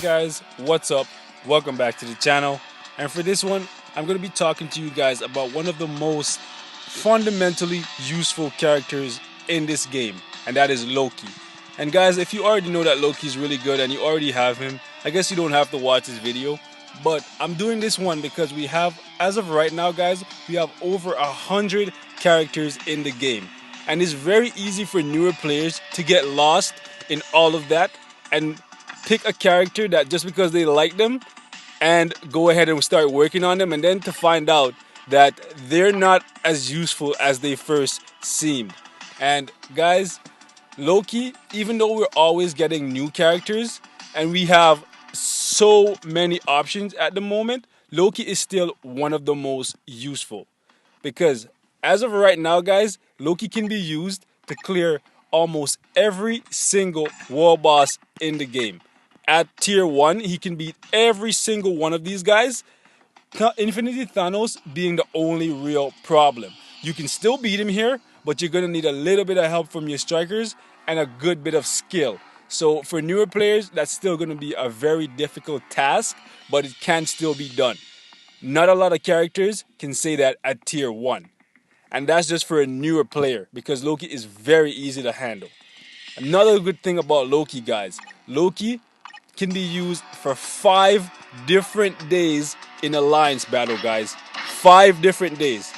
guys, what's up? Welcome back to the channel. And for this one, I'm going to be talking to you guys about one of the most fundamentally useful characters in this game, and that is Loki. And guys, if you already know that Loki is really good and you already have him, I guess you don't have to watch this video. But I'm doing this one because we have, as of right now guys, we have over 100 characters in the game. And it's very easy for newer players to get lost in all of that and pick a character that just because they like them and go ahead and start working on them, and then to find out that they're not as useful as they first seemed. And guys, Loki, even though we're always getting new characters and we have so many options at the moment, Loki is still one of the most useful. Because as of right now, guys, Loki can be used to clear almost every single world boss in the game. At tier 1, he can beat every single one of these guys. Infinity Thanos being the only real problem. You can still beat him here, but you're going to need a little bit of help from your strikers and a good bit of skill. So for newer players, that's still going to be a very difficult task, but it can still be done. Not a lot of characters can say that at tier 1. And that's just for a newer player, because Loki is very easy to handle. Another good thing about Loki, guys, Loki can be used for 5 different days in Alliance battle, guys. 5 different days.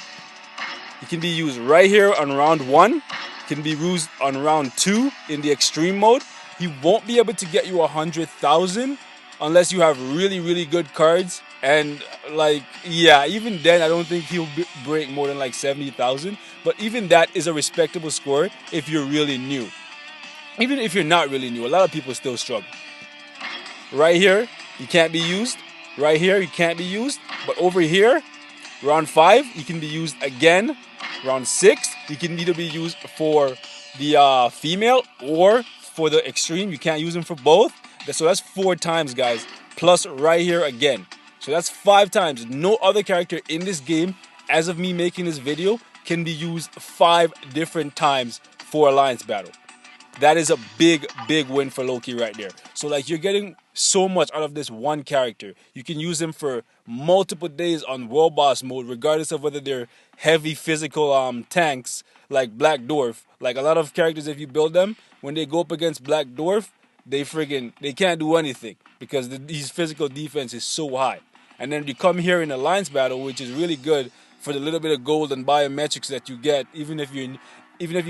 It can be used right here on round 1. Can be used on round 2 in the extreme mode. He won't be able to get you 100,000 unless you have really good cards. And yeah, even then I don't think he'll break more than like 70,000. But even that is a respectable score if you're really new. Even if you're not really new, a lot of people still struggle. Right here, he can't be used. Right here, he can't be used. But over here, round 5, he can be used again. Round 6, he can either be used for the female or for the extreme. You can't use him for both. So that's 4 times, guys. Plus right here again. So that's 5 times. No other character in this game, as of me making this video, can be used 5 different times for Alliance battle. That is a big win for Loki right there. So like, you're getting so much out of this one character. You can use him for multiple days on world boss mode, regardless of whether they're heavy physical tanks like Black Dwarf. Like a lot of characters, if you build them, when they go up against Black Dwarf, they can't do anything because his physical defense is so high. And then you come here in Alliance battle, which is really good for the little bit of gold and biometrics that you get, even if you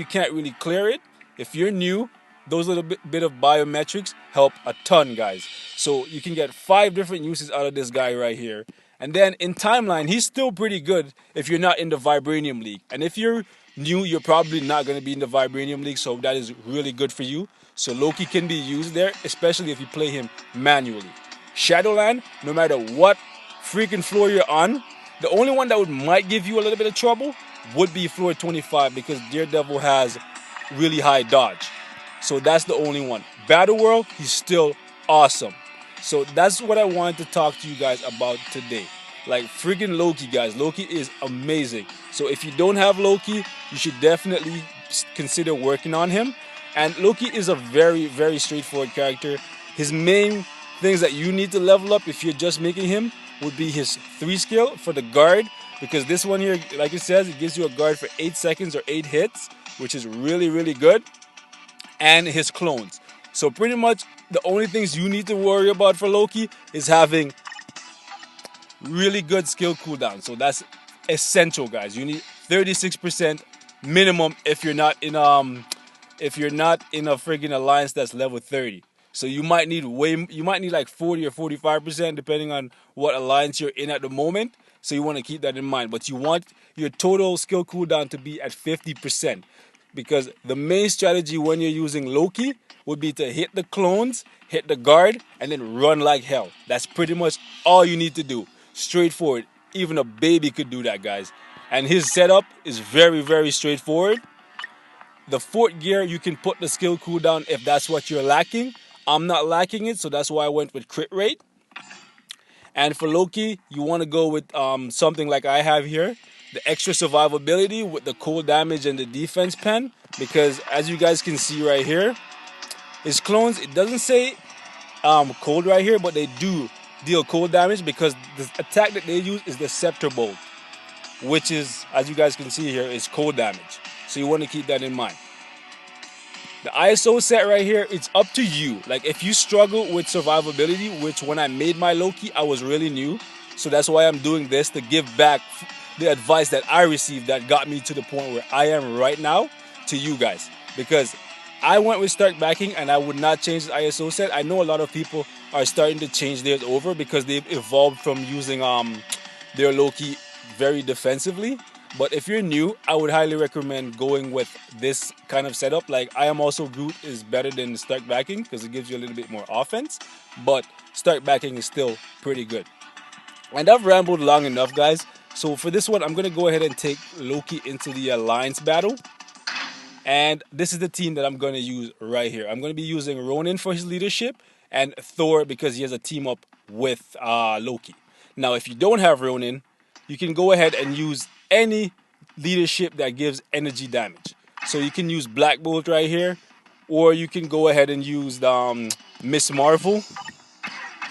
can't really clear it. If you're new, those little bit of biometrics help a ton, guys. So you can get 5 different uses out of this guy right here. And then in timeline, he's still pretty good if you're not in the Vibranium League. And if you're new, you're probably not going to be in the Vibranium League, so that is really good for you. So Loki can be used there, especially if you play him manually. Shadowland, no matter what freaking floor you're on, the only one that might give you a little bit of trouble would be floor 25, because Daredevil has really high dodge. So that's the only one. Battle World, he's still awesome. So that's what I wanted to talk to you guys about today. Like, freaking Loki, guys. Loki is amazing. So if you don't have Loki, you should definitely consider working on him. And Loki is a very straightforward character. His main things that you need to level up if you're just making him would be his 3 skill for the guard. Because this one here, like it says, it gives you a guard for 8 seconds or 8 hits, which is really good. And his clones. So pretty much the only things you need to worry about for Loki is having really good skill cooldown. So that's essential, guys. You need 36% minimum if you're not in a friggin' alliance that's level 30. So you might need like 40 or 45% depending on what alliance you're in at the moment. So you want to keep that in mind. But you want your total skill cooldown to be at 50%. Because the main strategy when you're using Loki would be to hit the clones, hit the guard, and then run like hell. That's pretty much all you need to do. Straightforward. Even a baby could do that, guys. And his setup is very straightforward. The 4th gear, you can put the skill cooldown if that's what you're lacking. I'm not lacking it, so that's why I went with crit rate. And for Loki, you want to go with something like I have here. The extra survivability with the cold damage and the defense pen, because as you guys can see right here, his clones, it doesn't say cold right here, but they do deal cold damage because the attack that they use is the Scepter Bolt, which is, as you guys can see here, is cold damage. So you want to keep that in mind. The ISO set right here, it's up to you. Like if you struggle with survivability, which when I made my Loki, I was really new. So that's why I'm doing this, to give back the advice that I received that got me to the point where I am right now to you guys. Because I went with start backing and I would not change the ISO set. I know a lot of people are starting to change theirs over because they've evolved from using their Loki very defensively. But if you're new, I would highly recommend going with this kind of setup. Like I Am Also Groot is better than start backing because it gives you a little bit more offense. But start backing is still pretty good. And I've rambled long enough, guys. So for this one, I'm going to go ahead and take Loki into the Alliance battle. And this is the team that I'm going to use right here. I'm going to be using Ronan for his leadership and Thor because he has a team up with Loki. Now, if you don't have Ronan, you can go ahead and use any leadership that gives energy damage. So you can use Black Bolt right here, or you can go ahead and use Miss Marvel.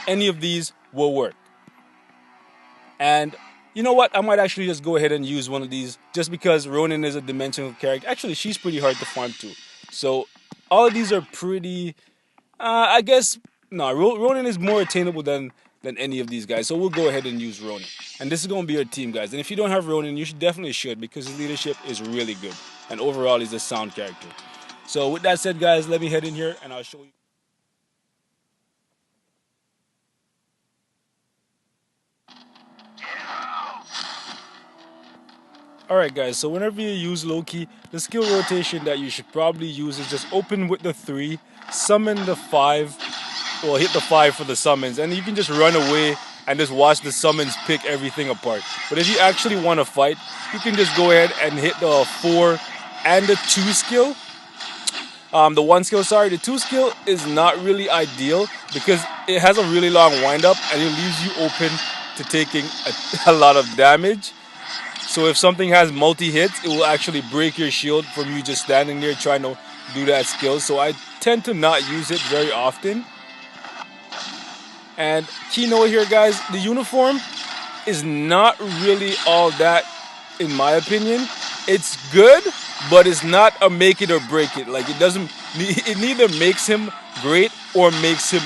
Any of these will work. And you know what? I might actually just go ahead and use one of these just because Ronan is a dimensional character. Actually, she's pretty hard to farm too. So all of these are pretty, I guess, no, Ronan is more attainable than any of these guys. So we'll go ahead and use Ronan. And this is going to be your team, guys. And if you don't have Ronan, you definitely should because his leadership is really good. And overall, he's a sound character. So with that said, guys, let me head in here and I'll show you. Alright guys, so whenever you use Loki, the skill rotation that you should probably use is just open with the 3, summon the 5, well hit the 5 for the summons, and you can just run away and just watch the summons pick everything apart. But if you actually want to fight, you can just go ahead and hit the 4 and the 2 skill. The 1 skill, sorry, the 2 skill is not really ideal because it has a really long wind up and it leaves you open to taking a lot of damage. So if something has multi-hits, it will actually break your shield from you just standing there trying to do that skill. So I tend to not use it very often. And key note here, guys, the uniform is not really all that, in my opinion. It's good, but it's not a make it or break it. Like it neither makes him great or makes him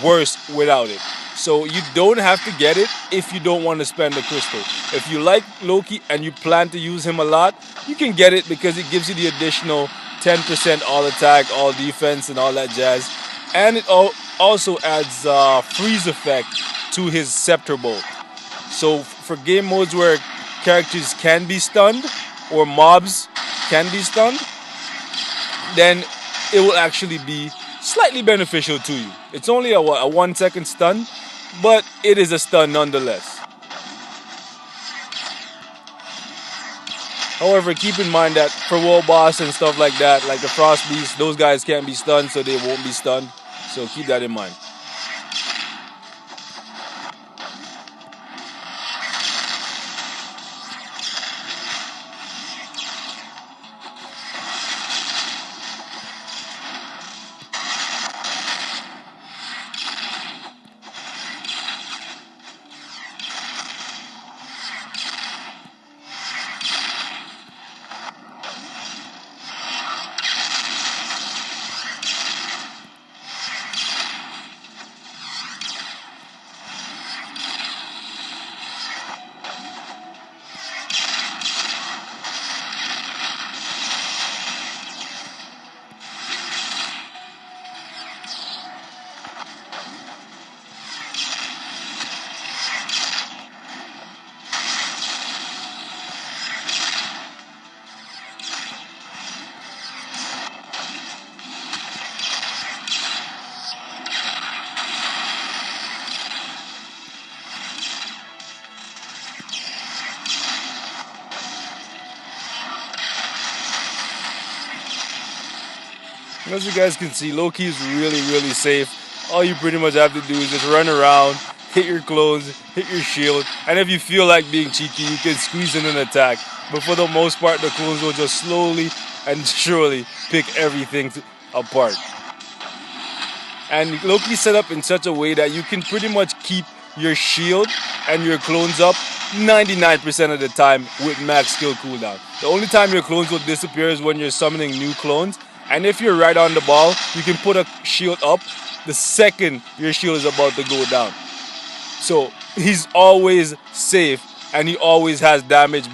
worse without it. So you don't have to get it if you don't want to spend the crystal. If you like Loki and you plan to use him a lot, you can get it because it gives you the additional 10% all attack, all defense, and all that jazz. And it also adds freeze effect to his Scepter Bolt. So for game modes where characters can be stunned or mobs can be stunned, then it will actually be slightly beneficial to you. It's only a 1 second stun, but it is a stun nonetheless. However, keep in mind that for World Boss and stuff like that, like the Frost Beast, those guys can't be stunned, so they won't be stunned. So keep that in mind. As you guys can see, Loki is really safe. All you pretty much have to do is just run around, hit your clones, hit your shield, and if you feel like being cheeky, you can squeeze in an attack. But for the most part, the clones will just slowly and surely pick everything apart. And Loki's set up in such a way that you can pretty much keep your shield and your clones up 99% of the time with max skill cooldown. The only time your clones will disappear is when you're summoning new clones. And if you're right on the ball, you can put a shield up the second your shield is about to go down. So he's always safe and he always has damage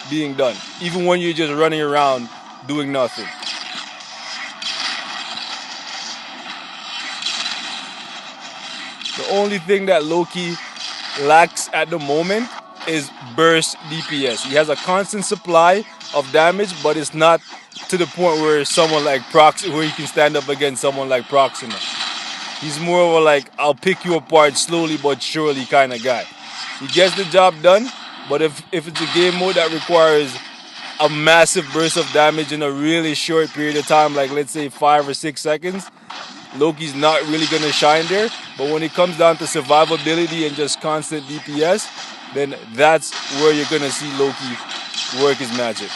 being done, even when you're just running around doing nothing. The only thing that Loki lacks at the moment is burst DPS. He has a constant supply of damage, but it's not to the point where someone like where he can stand up against someone like Proxima. He's more of a like, I'll pick you apart slowly but surely kind of guy. He gets the job done, but if it's a game mode that requires a massive burst of damage in a really short period of time, like let's say 5 or 6 seconds, Loki's not really going to shine there. But when it comes down to survivability and just constant DPS, then that's where you're going to see Loki work his magic.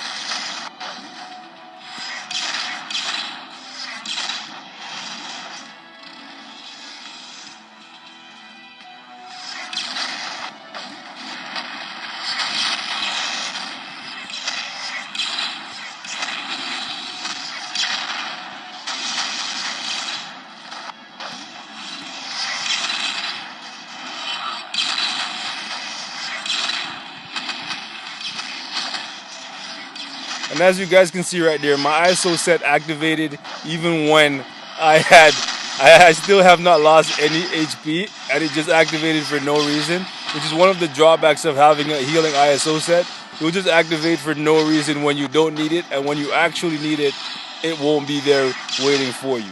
And as you guys can see right there, my ISO set activated even when I still have not lost any HP, and it just activated for no reason, which is one of the drawbacks of having a healing ISO set. It will just activate for no reason when you don't need it, and when you actually need it, it won't be there waiting for you.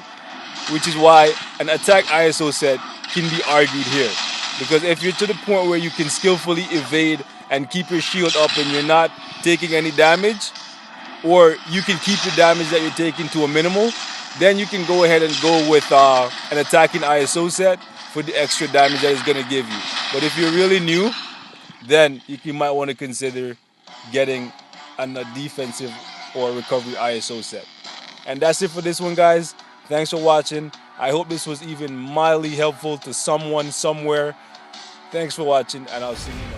Which is why an attack ISO set can be argued here. Because if you're to the point where you can skillfully evade and keep your shield up and you're not taking any damage, or you can keep the damage that you're taking to a minimal, then you can go ahead and go with an attacking ISO set for the extra damage that it's going to give you. But if you're really new, then you might want to consider getting a defensive or recovery ISO set. And that's it for this one, guys. Thanks for watching. I hope this was even mildly helpful to someone somewhere. Thanks for watching, and I'll see you next time.